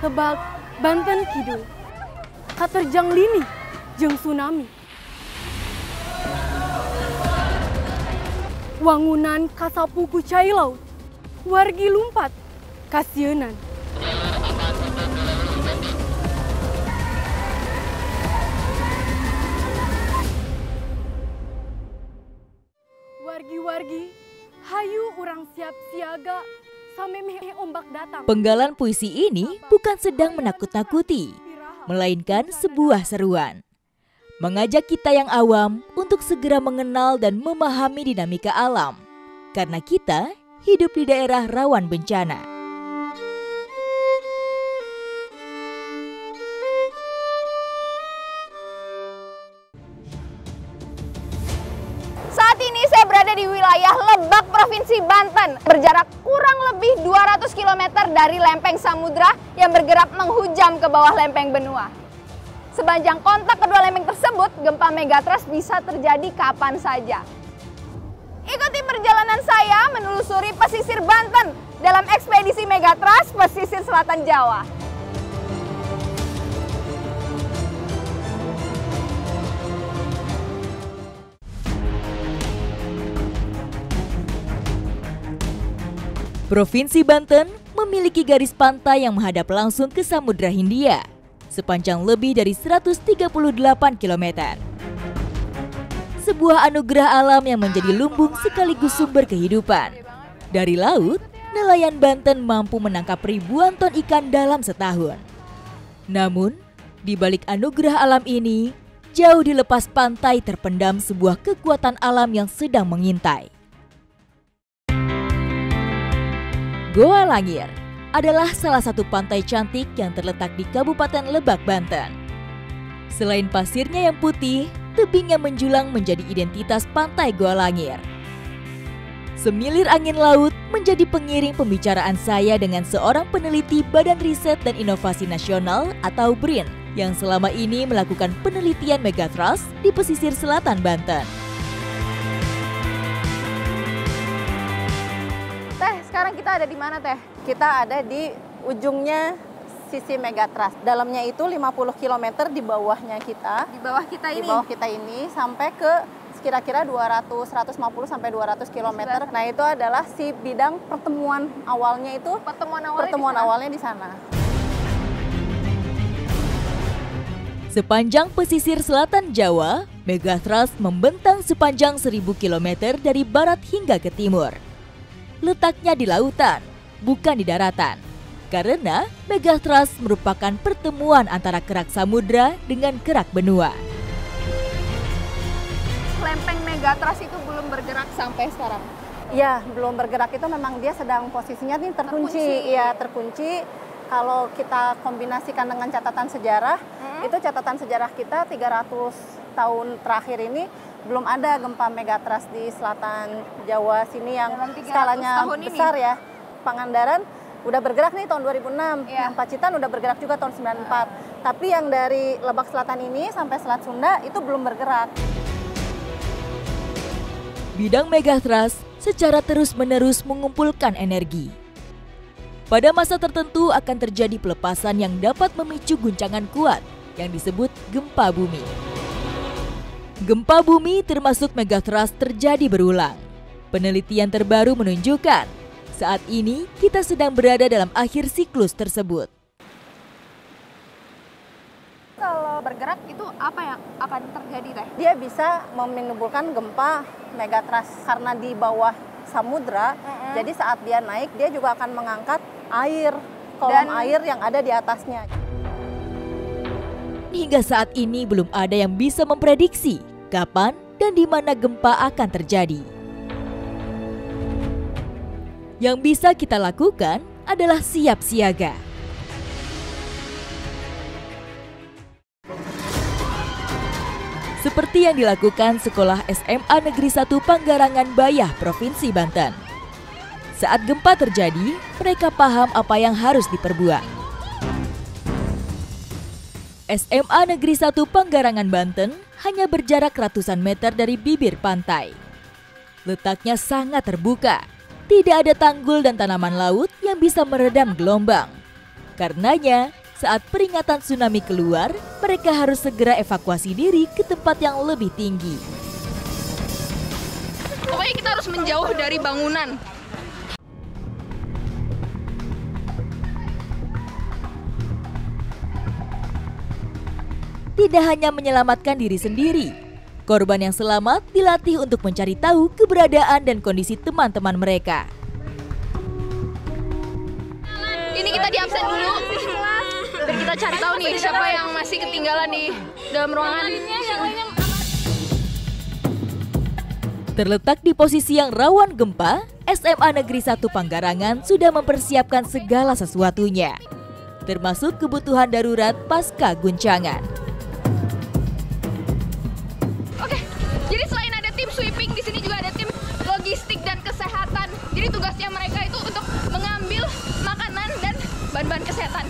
Tebak Banten Kidul, katerjang lini jeung tsunami. Wangunan kasapuku cai laut, wargi lumpat kasienan. Wargi-wargi, hayu urang siap siaga sampai meh ombak datang. Penggalan puisi ini bukan sedang menakut-nakuti, melainkan sebuah seruan. Mengajak kita yang awam untuk segera mengenal dan memahami dinamika alam. Karena kita hidup di daerah rawan bencana. Saat ini saya berada di wilayah Lebak, Provinsi Banten. Berjarak kurang lebih 200 km dari lempeng samudra yang bergerak menghujam ke bawah lempeng benua. Sepanjang kontak kedua lempeng tersebut, gempa megatrust bisa terjadi kapan saja. Ikuti perjalanan saya menelusuri pesisir Banten dalam ekspedisi megatrust pesisir selatan Jawa. Provinsi Banten memiliki garis pantai yang menghadap langsung ke Samudra Hindia sepanjang lebih dari 138 km. Sebuah anugerah alam yang menjadi lumbung sekaligus sumber kehidupan. Dari laut, nelayan Banten mampu menangkap ribuan ton ikan dalam setahun. Namun, di balik anugerah alam ini, jauh di lepas pantai terpendam sebuah kekuatan alam yang sedang mengintai. Goa Langir adalah salah satu pantai cantik yang terletak di Kabupaten Lebak, Banten. Selain pasirnya yang putih, tebing yang menjulang menjadi identitas pantai Goa Langir. Semilir angin laut menjadi pengiring pembicaraan saya dengan seorang peneliti Badan Riset dan Inovasi Nasional atau BRIN yang selama ini melakukan penelitian megatrust di pesisir selatan Banten. Sekarang kita ada di mana, Teh? Kita ada di ujungnya sisi megatrust. Dalamnya itu 50 km di bawahnya kita. Di bawah kita ini? Di bawah kita ini sampai ke kira-kira 150 sampai 200 km. Nah, itu adalah si bidang pertemuan awalnya itu. Pertemuan awalnya di sana. Sepanjang pesisir selatan Jawa, megatrust membentang sepanjang 1000 km dari barat hingga ke timur. Letaknya di lautan, bukan di daratan. Karena megatrust merupakan pertemuan antara kerak samudra dengan kerak benua. Lempeng megatrust itu belum bergerak sampai sekarang? Ya, belum bergerak. Itu memang dia sedang posisinya nih terkunci. Iya, terkunci. Kalau kita kombinasikan dengan catatan sejarah, itu catatan sejarah kita 300 tahun terakhir ini belum ada gempa megatrust di selatan Jawa sini yang skalanya besar ya. Pangandaran udah bergerak nih tahun 2006, yang Pacitan udah bergerak juga tahun 94. Tapi yang dari Lebak Selatan ini sampai Selat Sunda itu belum bergerak. Bidang megatrust secara terus-menerus mengumpulkan energi. Pada masa tertentu akan terjadi pelepasan yang dapat memicu guncangan kuat yang disebut gempa bumi. Gempa bumi termasuk megatrust terjadi berulang. Penelitian terbaru menunjukkan saat ini kita sedang berada dalam akhir siklus tersebut. Kalau bergerak itu apa yang akan terjadi, Teh? Dia bisa menimbulkan gempa megatrust karena di bawah samudra. Jadi saat dia naik dia juga akan mengangkat air, kolom air yang ada di atasnya. Hingga saat ini belum ada yang bisa memprediksi kapan dan di mana gempa akan terjadi. Yang bisa kita lakukan adalah siap siaga. Seperti yang dilakukan Sekolah SMA Negeri 1 Panggarangan Bayah, Provinsi Banten. Saat gempa terjadi, mereka paham apa yang harus diperbuat. SMA Negeri 1 Panggarangan Banten hanya berjarak ratusan meter dari bibir pantai. Letaknya sangat terbuka, tidak ada tanggul dan tanaman laut yang bisa meredam gelombang. Karenanya, saat peringatan tsunami keluar, mereka harus segera evakuasi diri ke tempat yang lebih tinggi. Pokoknya kita harus menjauh dari bangunan. Tidak hanya menyelamatkan diri sendiri, korban yang selamat dilatih untuk mencari tahu keberadaan dan kondisi teman-teman mereka. Ini kita di absen dulu, biar kita cari tahu nih siapa yang masih ketinggalan di dalam ruangan. Terletak di posisi yang rawan gempa, SMA Negeri 1 Panggarangan sudah mempersiapkan segala sesuatunya, termasuk kebutuhan darurat pasca guncangan. Oke, jadi selain ada tim sweeping, di sini juga ada tim logistik dan kesehatan. Jadi tugasnya mereka itu untuk mengambil makanan dan bahan-bahan kesehatan.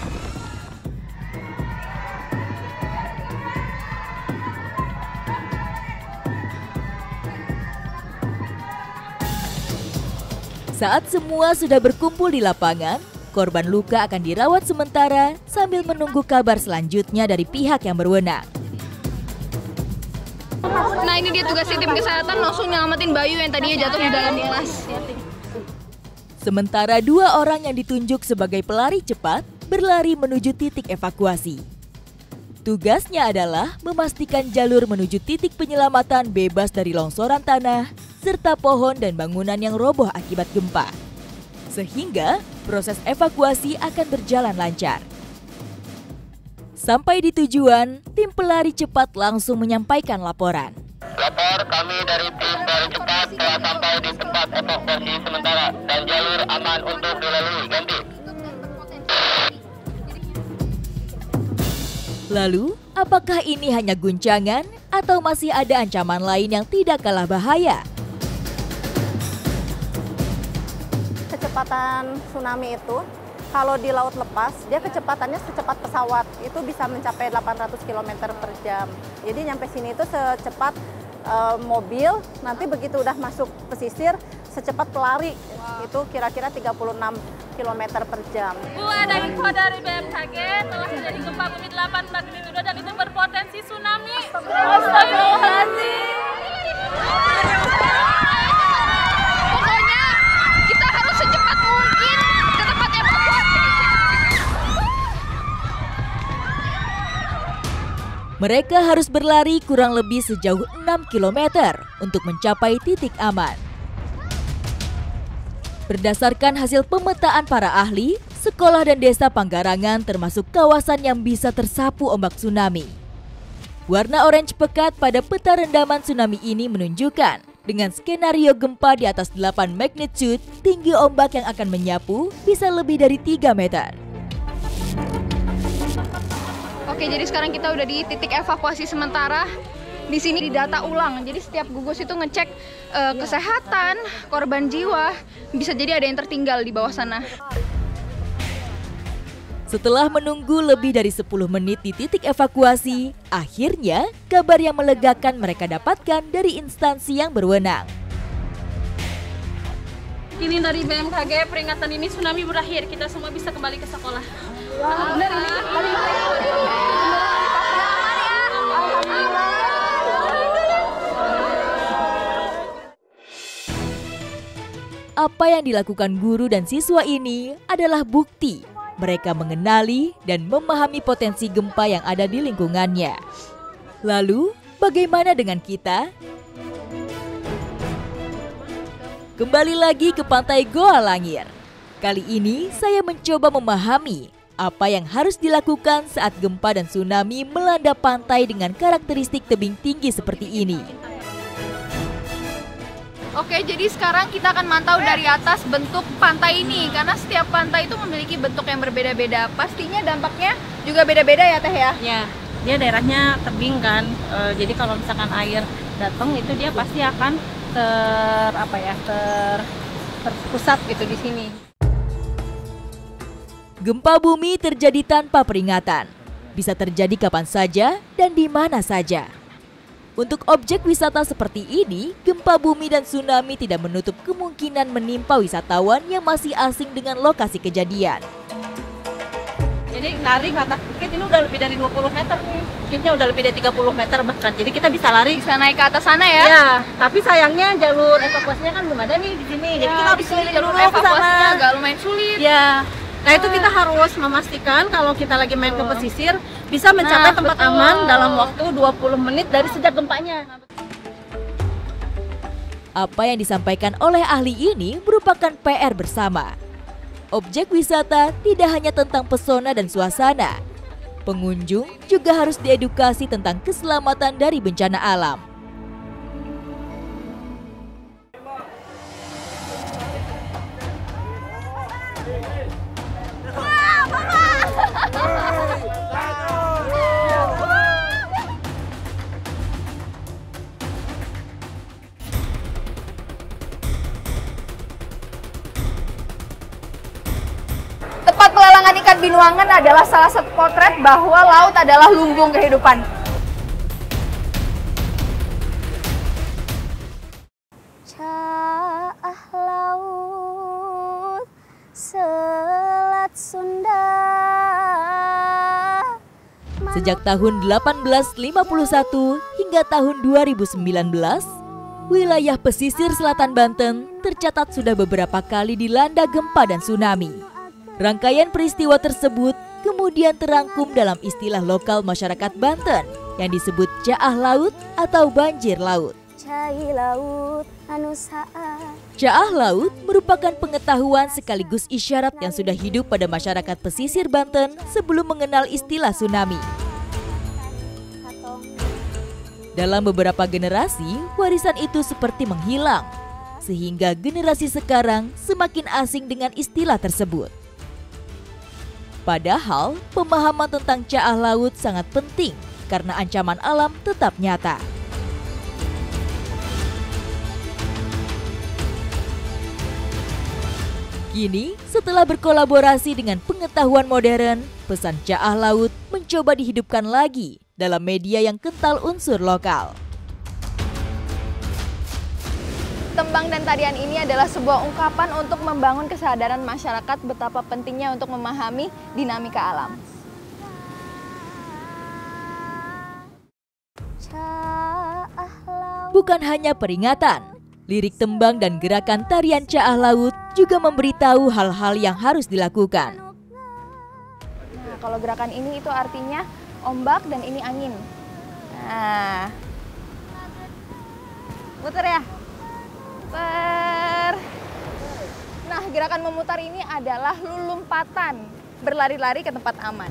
Saat semua sudah berkumpul di lapangan, korban luka akan dirawat sementara sambil menunggu kabar selanjutnya dari pihak yang berwenang. Nah, ini dia tugasnya tim kesehatan, langsung nyelamatin Bayu yang tadinya jatuh di dalam kelas. Sementara 2 orang yang ditunjuk sebagai pelari cepat berlari menuju titik evakuasi. Tugasnya adalah memastikan jalur menuju titik penyelamatan bebas dari longsoran tanah, serta pohon dan bangunan yang roboh akibat gempa. Sehingga proses evakuasi akan berjalan lancar. Sampai di tujuan, tim pelari cepat langsung menyampaikan laporan. Lapor, kami dari tim pelari cepat telah sampai di tempat evakuasi sementara dan jalur aman untuk dilalui. Ganti. Lalu, apakah ini hanya guncangan atau masih ada ancaman lain yang tidak kalah bahaya? Kecepatan tsunami itu kalau di laut lepas, dia kecepatannya secepat pesawat, itu bisa mencapai 800 km per jam. Jadi nyampe sini itu secepat mobil, nanti begitu udah masuk pesisir, secepat pelari, itu kira-kira 36 km per jam. Ada info dari BMKG telah terjadi gempa bumi 8 magnitudo dan itu berpotensi tsunami. Astagfirullahaladzim. Pokoknya kita harus secepat mungkin ke tempat evakuasi. Mereka harus berlari kurang lebih sejauh 6 km untuk mencapai titik aman. Berdasarkan hasil pemetaan para ahli, sekolah dan desa Panggarangan termasuk kawasan yang bisa tersapu ombak tsunami. Warna orange pekat pada peta rendaman tsunami ini menunjukkan dengan skenario gempa di atas 8 magnitude, tinggi ombak yang akan menyapu bisa lebih dari 3 meter. Oke, jadi sekarang kita udah di titik evakuasi sementara. Di sini didata ulang, jadi setiap gugus itu ngecek kesehatan, korban jiwa, bisa jadi ada yang tertinggal di bawah sana. Setelah menunggu lebih dari 10 menit di titik evakuasi, akhirnya kabar yang melegakan mereka dapatkan dari instansi yang berwenang. Ini dari BMKG, peringatan ini tsunami berakhir, kita semua bisa kembali ke sekolah. Apa yang dilakukan guru dan siswa ini adalah bukti mereka mengenali dan memahami potensi gempa yang ada di lingkungannya. Lalu, bagaimana dengan kita? Kembali lagi ke Pantai Goa Langir. Kali ini saya mencoba memahami apa yang harus dilakukan saat gempa dan tsunami melanda pantai dengan karakteristik tebing tinggi seperti ini. Oke, jadi sekarang kita akan mantau dari atas bentuk pantai ini, karena setiap pantai itu memiliki bentuk yang berbeda-beda. Pastinya dampaknya juga beda-beda ya Teh ya? Ya, dia daerahnya tebing kan, jadi kalau misalkan air datang itu dia pasti akan terpusat gitu di sini. Gempa bumi terjadi tanpa peringatan, bisa terjadi kapan saja dan di mana saja. Untuk objek wisata seperti ini, gempa bumi dan tsunami tidak menutup kemungkinan menimpa wisatawan yang masih asing dengan lokasi kejadian. Jadi lari ke atas bukit ini udah lebih dari 20 meter nih. Bukitnya udah lebih dari 30 meter bahkan. Jadi kita bisa lari. Bisa naik ke atas sana ya? Iya, tapi sayangnya jalur evakuasinya kan belum ada nih di sini. Jadi kita harus keliling jalur dulu ke evakuasinya sana. agak lumayan sulit. Ya. Nah, itu kita harus memastikan kalau kita lagi main ke pesisir bisa mencapai tempat aman dalam waktu 20 menit dari sejak gempanya. Apa yang disampaikan oleh ahli ini merupakan PR bersama. Objek wisata tidak hanya tentang pesona dan suasana. Pengunjung juga harus diedukasi tentang keselamatan dari bencana alam. Tempat pelelangan ikan Binuangen adalah salah satu potret bahwa laut adalah lumbung kehidupan. Caah laut, Selat Sunda. Sejak tahun 1851 hingga tahun 2019, wilayah pesisir selatan Banten tercatat sudah beberapa kali dilanda gempa dan tsunami. Rangkaian peristiwa tersebut kemudian terangkum dalam istilah lokal masyarakat Banten yang disebut caah laut atau banjir laut. Cai laut anu saat. Caah laut merupakan pengetahuan sekaligus isyarat yang sudah hidup pada masyarakat pesisir Banten sebelum mengenal istilah tsunami. Dalam beberapa generasi, warisan itu seperti menghilang, sehingga generasi sekarang semakin asing dengan istilah tersebut. Padahal, pemahaman tentang caah laut sangat penting karena ancaman alam tetap nyata. Kini, setelah berkolaborasi dengan pengetahuan modern, pesan caah laut mencoba dihidupkan lagi dalam media yang kental unsur lokal. Tembang dan tarian ini adalah sebuah ungkapan untuk membangun kesadaran masyarakat betapa pentingnya untuk memahami dinamika alam. Bukan hanya peringatan, lirik tembang dan gerakan tarian caah laut juga memberitahu hal-hal yang harus dilakukan. Nah, kalau gerakan ini itu artinya ombak dan ini angin. Nah, muter ya. Nah, gerakan memutar ini adalah lulumpatan, berlari-lari ke tempat aman.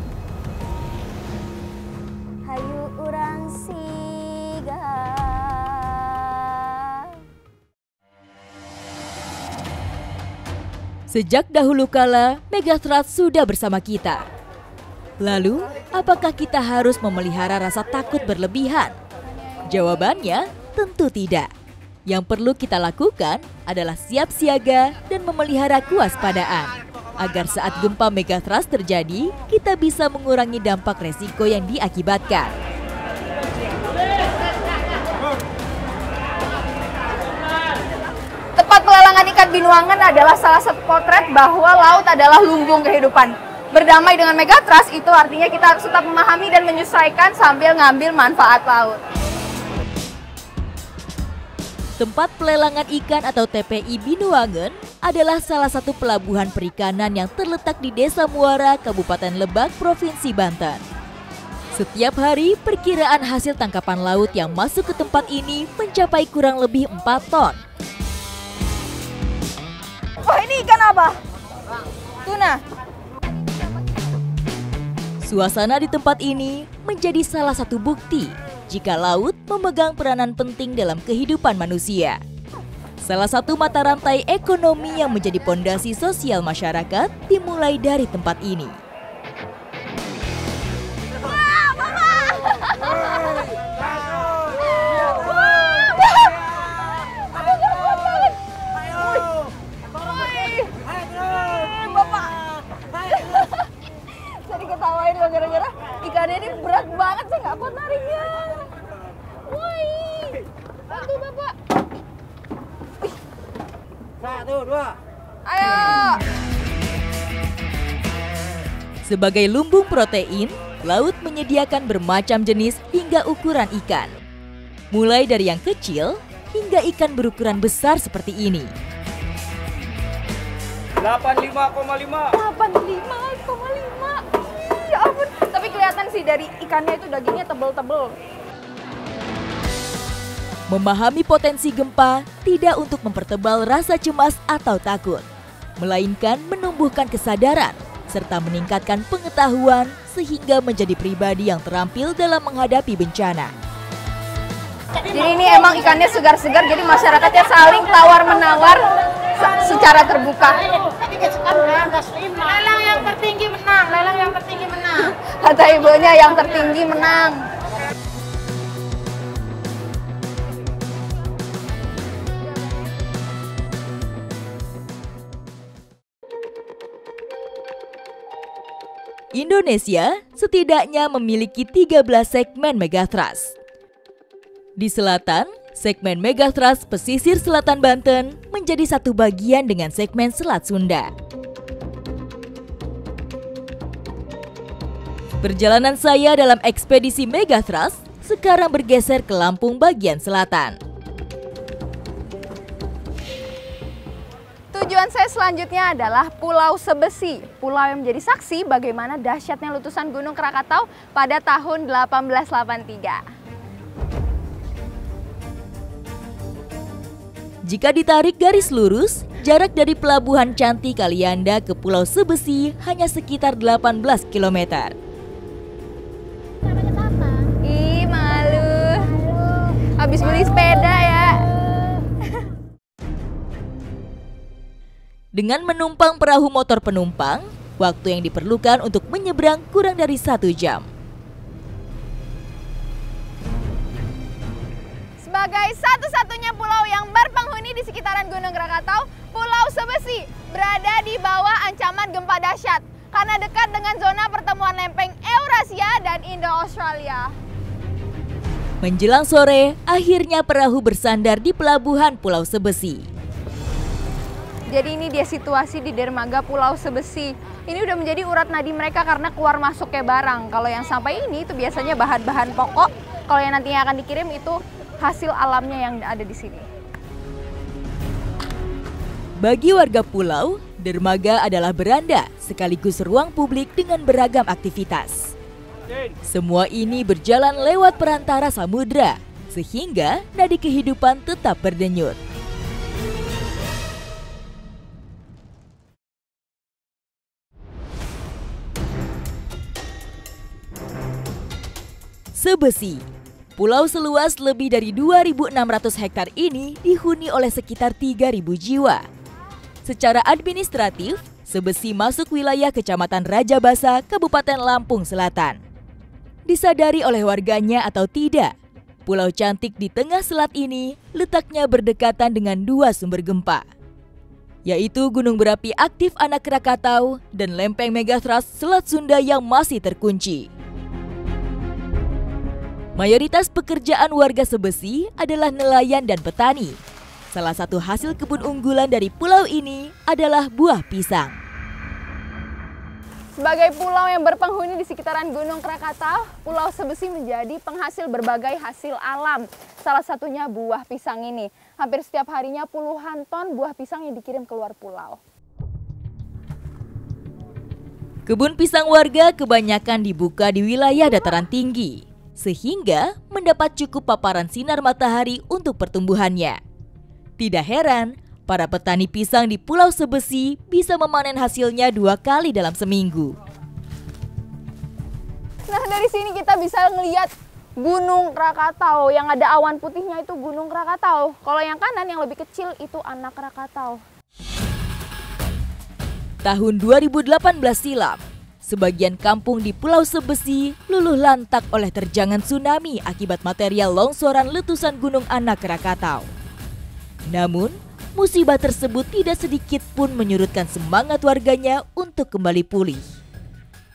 Hayu urang siga. Sejak dahulu kala, Megathrust sudah bersama kita. Lalu, apakah kita harus memelihara rasa takut berlebihan? Jawabannya, tentu tidak. Yang perlu kita lakukan adalah siap siaga dan memelihara kewaspadaan. Agar saat gempa Megathrust terjadi, kita bisa mengurangi dampak resiko yang diakibatkan. Tempat pelelangan ikan Binuangen adalah salah satu potret bahwa laut adalah lumbung kehidupan. Berdamai dengan Megathrust itu artinya kita harus tetap memahami dan menyesuaikan sambil ngambil manfaat laut. Tempat pelelangan ikan atau TPI Binuangen adalah salah satu pelabuhan perikanan yang terletak di Desa Muara, Kabupaten Lebak, Provinsi Banten. Setiap hari, perkiraan hasil tangkapan laut yang masuk ke tempat ini mencapai kurang lebih 4 ton. Wah, ini ikan apa? Tuna. Suasana di tempat ini menjadi salah satu bukti jika laut memegang peranan penting dalam kehidupan manusia. Salah satu mata rantai ekonomi yang menjadi pondasi sosial masyarakat dimulai dari tempat ini. Jadi ketawain loh gara-gara ikannya ini berat banget, saya nggak kuat nariknya. Woi, bantu bapak. Satu, dua. Ayo. Sebagai lumbung protein, laut menyediakan bermacam jenis hingga ukuran ikan. Mulai dari yang kecil hingga ikan berukuran besar seperti ini. 85,5. Ya ampun. Tapi kelihatan sih dari ikannya itu dagingnya tebel-tebel. Memahami potensi gempa tidak untuk mempertebal rasa cemas atau takut, melainkan menumbuhkan kesadaran serta meningkatkan pengetahuan sehingga menjadi pribadi yang terampil dalam menghadapi bencana. Jadi ini emang ikannya segar-segar, jadi masyarakatnya saling tawar-menawar secara terbuka. Lelang yang tertinggi menang, lelang yang tertinggi menang. Kata ibunya yang tertinggi menang. Indonesia setidaknya memiliki 13 segmen megathrust. Di selatan, segmen megathrust pesisir selatan Banten menjadi satu bagian dengan segmen Selat Sunda. Perjalanan saya dalam ekspedisi megathrust sekarang bergeser ke Lampung bagian selatan. Tujuan saya selanjutnya adalah Pulau Sebesi, pulau yang menjadi saksi bagaimana dahsyatnya letusan Gunung Krakatau pada tahun 1883. Jika ditarik garis lurus, jarak dari Pelabuhan Cantik Kalianda ke Pulau Sebesi hanya sekitar 18 km. Ih, malu. Habis beli sepeda ya. Dengan menumpang perahu motor penumpang, waktu yang diperlukan untuk menyeberang kurang dari 1 jam. Sebagai satu-satunya pulau yang berpenghuni di sekitaran Gunung Krakatau, Pulau Sebesi berada di bawah ancaman gempa dahsyat karena dekat dengan zona pertemuan lempeng Eurasia dan Indo-Australia. Menjelang sore, akhirnya perahu bersandar di pelabuhan Pulau Sebesi. Jadi ini dia situasi di dermaga Pulau Sebesi. Ini udah menjadi urat nadi mereka karena keluar masuknya barang. Kalau yang sampai ini itu biasanya bahan-bahan pokok. Kalau yang nantinya akan dikirim itu hasil alamnya yang ada di sini. Bagi warga pulau, dermaga adalah beranda sekaligus ruang publik dengan beragam aktivitas. Semua ini berjalan lewat perantara samudra, sehingga nadi kehidupan tetap berdenyut. Sebesi, pulau seluas lebih dari 2.600 hektar ini dihuni oleh sekitar 3.000 jiwa. Secara administratif, Sebesi masuk wilayah Kecamatan Rajabasa, Kabupaten Lampung Selatan. Disadari oleh warganya atau tidak, Pulau Cantik di tengah selat ini letaknya berdekatan dengan 2 sumber gempa, yaitu gunung berapi aktif Anak Krakatau dan lempeng megathrust Selat Sunda yang masih terkunci. Mayoritas pekerjaan warga Sebesi adalah nelayan dan petani. Salah satu hasil kebun unggulan dari pulau ini adalah buah pisang. Sebagai pulau yang berpenghuni di sekitaran Gunung Krakatau, Pulau Sebesi menjadi penghasil berbagai hasil alam. Salah satunya buah pisang ini. Hampir setiap harinya puluhan ton buah pisang yang dikirim keluar pulau. Kebun pisang warga kebanyakan dibuka di wilayah dataran tinggi, sehingga mendapat cukup paparan sinar matahari untuk pertumbuhannya. Tidak heran, para petani pisang di Pulau Sebesi bisa memanen hasilnya 2 kali dalam seminggu. Nah, dari sini kita bisa melihat Gunung Krakatau. Yang ada awan putihnya itu Gunung Krakatau. Kalau yang kanan yang lebih kecil itu Anak Krakatau. Tahun 2018 silam, sebagian kampung di Pulau Sebesi luluh lantak oleh terjangan tsunami akibat material longsoran letusan Gunung Anak Krakatau. Namun, musibah tersebut tidak sedikit pun menyurutkan semangat warganya untuk kembali pulih.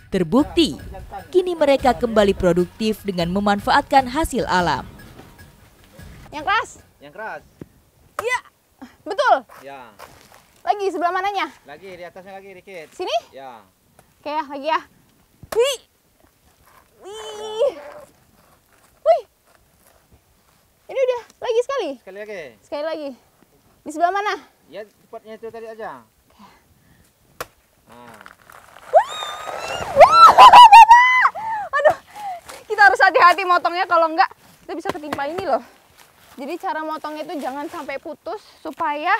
Terbukti, kini mereka kembali produktif dengan memanfaatkan hasil alam. Yang keras? Yang keras? Iya, betul. Ya. Lagi sebelah mananya? Lagi, di atasnya lagi dikit. Sini? Ya. Oke ya, lagi ya. Wih. Wih. Wih. Ini udah lagi sekali. Sekali lagi. Sekali lagi. Di sebelah mana? Ya, cepatnya itu tadi aja. Nah. Aduh, kita harus hati-hati motongnya, kalau enggak kita bisa ketimpa ini loh. Jadi cara motongnya itu jangan sampai putus supaya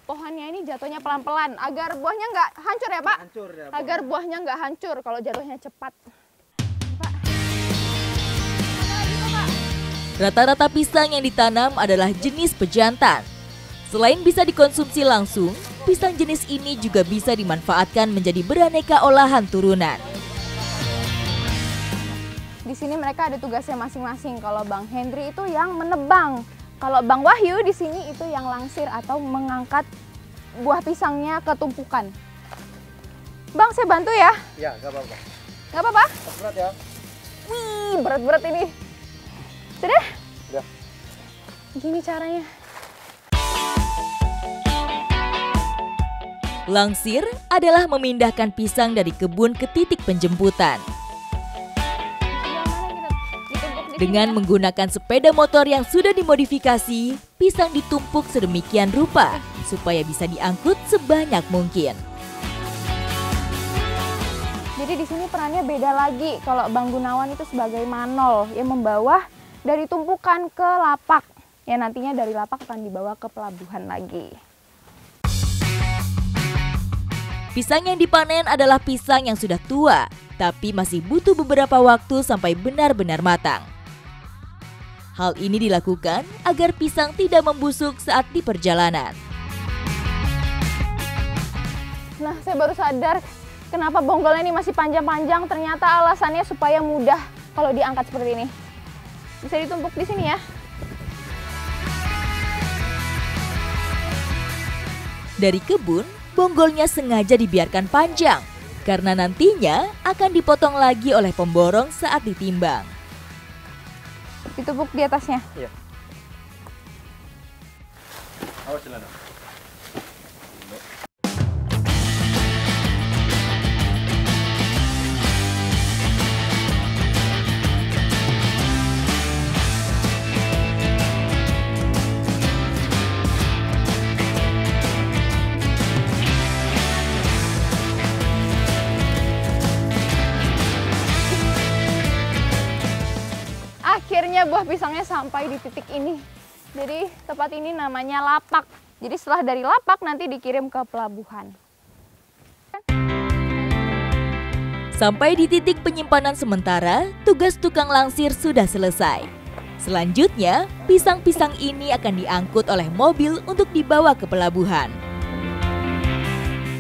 pohonnya ini jatuhnya pelan-pelan agar buahnya nggak hancur ya Pak? Hancur ya, agar buahnya nggak hancur kalau jatuhnya cepat. Pak. Rata-rata pisang yang ditanam adalah jenis pejantan. Selain bisa dikonsumsi langsung, pisang jenis ini juga bisa dimanfaatkan menjadi beraneka olahan turunan. Di sini mereka ada tugasnya masing-masing. Kalau Bang Hendri itu yang menebang, kalau Bang Wahyu di sini itu yang langsir atau mengangkat buah pisangnya ke tumpukan. Bang, saya bantu ya? Ya, nggak apa-apa. Nggak apa-apa? Berat ya? Wih, berat-berat ini. Sudah? Sudah. Gini caranya. Langsir adalah memindahkan pisang dari kebun ke titik penjemputan. Dengan menggunakan sepeda motor yang sudah dimodifikasi, pisang ditumpuk sedemikian rupa supaya bisa diangkut sebanyak mungkin. Jadi di sini perannya beda lagi. Kalau Bang Gunawan itu sebagai manol yang membawa dari tumpukan ke lapak. Ya nantinya dari lapak akan dibawa ke pelabuhan lagi. Pisang yang dipanen adalah pisang yang sudah tua, tapi masih butuh beberapa waktu sampai benar-benar matang. Hal ini dilakukan agar pisang tidak membusuk saat di perjalanan. Nah, saya baru sadar kenapa bonggolnya ini masih panjang-panjang. Ternyata alasannya supaya mudah kalau diangkat seperti ini. Bisa ditumpuk di sini ya. Dari kebun, bonggolnya sengaja dibiarkan panjang karena nantinya akan dipotong lagi oleh pemborong saat ditimbang. Ditumpuk di atasnya. Iya. Awas celana. Akhirnya buah pisangnya sampai di titik ini. Jadi tempat ini namanya lapak. Jadi setelah dari lapak nanti dikirim ke pelabuhan. Sampai di titik penyimpanan sementara, tugas tukang langsir sudah selesai. Selanjutnya, pisang-pisang ini akan diangkut oleh mobil untuk dibawa ke pelabuhan.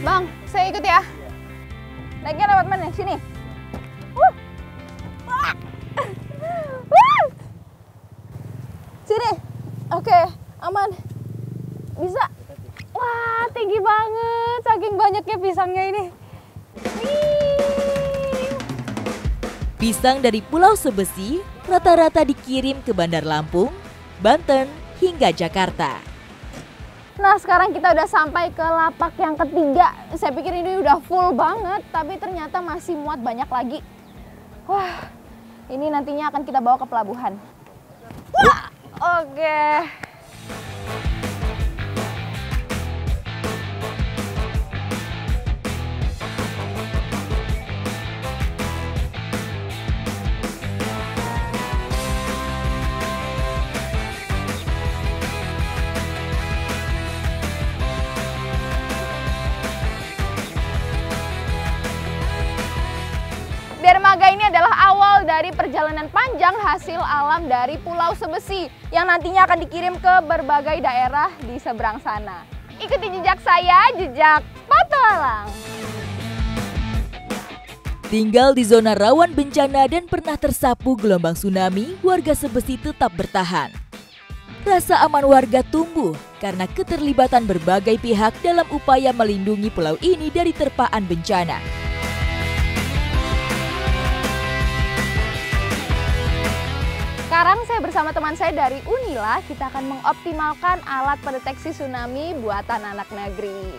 Bang, saya ikut ya. Naiknya lewat mana? Sini. Wah. Sini. Oke, aman. Bisa. Wah, tinggi banget. Saking banyaknya pisangnya ini. Pisang dari Pulau Sebesi rata-rata dikirim ke Bandar Lampung, Banten, hingga Jakarta. Nah, sekarang kita udah sampai ke lapak yang ketiga. Saya pikir ini udah full banget, tapi ternyata masih muat banyak lagi. Wah, ini nantinya akan kita bawa ke pelabuhan. Wah, oke. Dermaga ini adalah awal dari perjalanan panjang hasil alam dari Pulau Sebesi yang nantinya akan dikirim ke berbagai daerah di seberang sana. Ikuti jejak saya, jejak petualang. Tinggal di zona rawan bencana dan pernah tersapu gelombang tsunami, warga Sebesi tetap bertahan. Rasa aman warga tumbuh karena keterlibatan berbagai pihak dalam upaya melindungi pulau ini dari terpaan bencana. Sekarang saya bersama teman saya dari Unila, kita akan mengoptimalkan alat pendeteksi tsunami buatan anak negeri.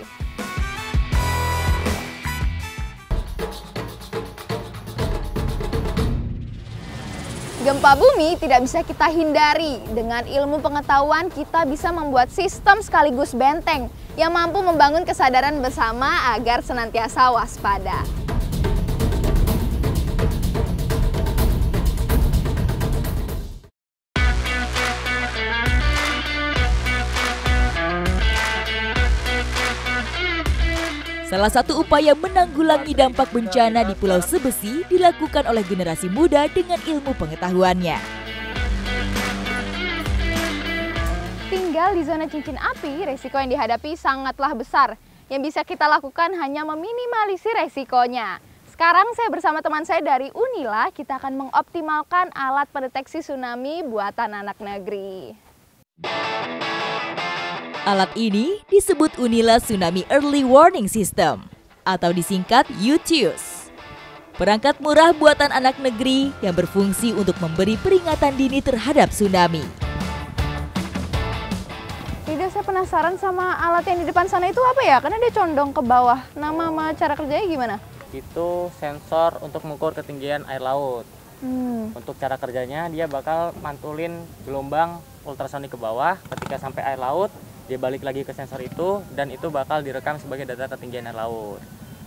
Gempa bumi tidak bisa kita hindari. Dengan ilmu pengetahuan kita bisa membuat sistem sekaligus benteng yang mampu membangun kesadaran bersama agar senantiasa waspada. Salah satu upaya menanggulangi dampak bencana di Pulau Sebesi dilakukan oleh generasi muda dengan ilmu pengetahuannya. Tinggal di zona cincin api, resiko yang dihadapi sangatlah besar. Yang bisa kita lakukan hanya meminimalisir resikonya. Sekarang saya bersama teman saya dari Unila, kita akan mengoptimalkan alat pendeteksi tsunami buatan anak negeri. Alat ini disebut Unila Tsunami Early Warning System atau disingkat UTEWS. Perangkat murah buatan anak negeri yang berfungsi untuk memberi peringatan dini terhadap tsunami. Tidak, saya penasaran sama alat yang di depan sana itu apa ya? Karena dia condong ke bawah. Nama sama cara kerjanya gimana? Itu sensor untuk mengukur ketinggian air laut. Untuk cara kerjanya dia bakal mantulin gelombang ultrasonik ke bawah. Ketika sampai air laut, dia balik lagi ke sensor itu dan itu bakal direkam sebagai data ketinggian air laut.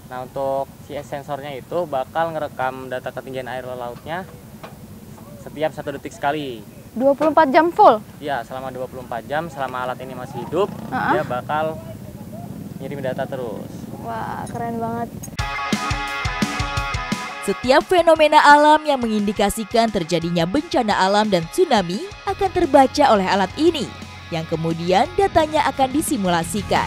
Nah, untuk si sensornya itu bakal ngerekam data ketinggian air lautnya setiap 1 detik sekali. 24 jam full? Ya, selama 24 jam selama alat ini masih hidup, dia bakal ngirim data terus. Wah, keren banget. Setiap fenomena alam yang mengindikasikan terjadinya bencana alam dan tsunami akan terbaca oleh alat ini, yang kemudian datanya akan disimulasikan.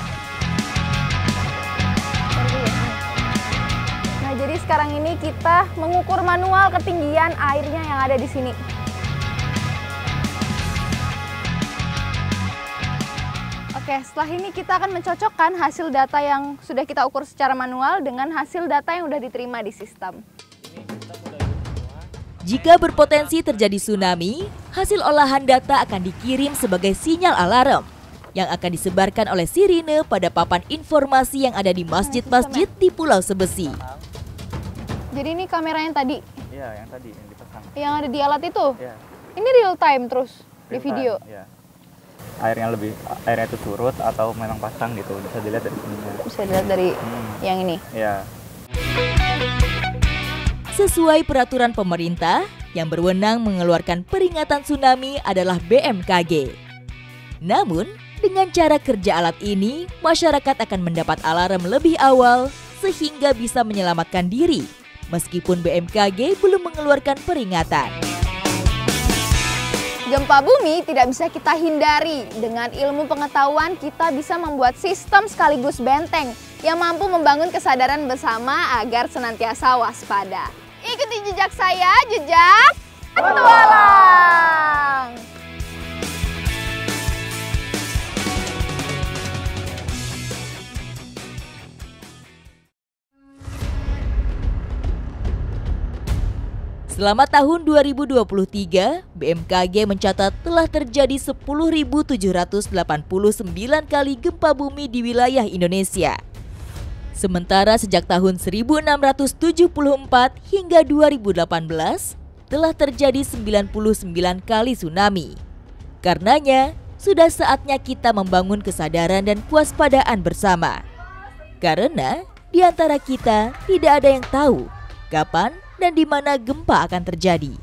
Nah, jadi sekarang ini kita mengukur manual ketinggian airnya yang ada di sini. Oke, setelah ini kita akan mencocokkan hasil data yang sudah kita ukur secara manual dengan hasil data yang sudah diterima di sistem. Jika berpotensi terjadi tsunami, hasil olahan data akan dikirim sebagai sinyal alarm yang akan disebarkan oleh sirine pada papan informasi yang ada di masjid-masjid di Pulau Sebesi. Jadi ini kamera yang tadi? Iya, yang tadi yang dipasang. Yang ada di alat itu? Iya. Ini real time terus di video? Iya. Airnya itu surut atau memang pasang gitu, bisa dilihat dari sini. Bisa dilihat dari yang ini? Iya. Sesuai peraturan pemerintah, yang berwenang mengeluarkan peringatan tsunami adalah BMKG. Namun, dengan cara kerja alat ini, masyarakat akan mendapat alarm lebih awal sehingga bisa menyelamatkan diri, meskipun BMKG belum mengeluarkan peringatan. Gempa bumi tidak bisa kita hindari. Dengan ilmu pengetahuan kita bisa membuat sistem sekaligus benteng yang mampu membangun kesadaran bersama agar senantiasa waspada. Ikuti jejak saya, jejak petualang. Selama tahun 2023, BMKG mencatat telah terjadi 10.789 kali gempa bumi di wilayah Indonesia. Sementara sejak tahun 1674 hingga 2018 telah terjadi 99 kali tsunami. Karenanya, sudah saatnya kita membangun kesadaran dan kewaspadaan bersama. Karena di antara kita tidak ada yang tahu kapan dan di mana gempa akan terjadi.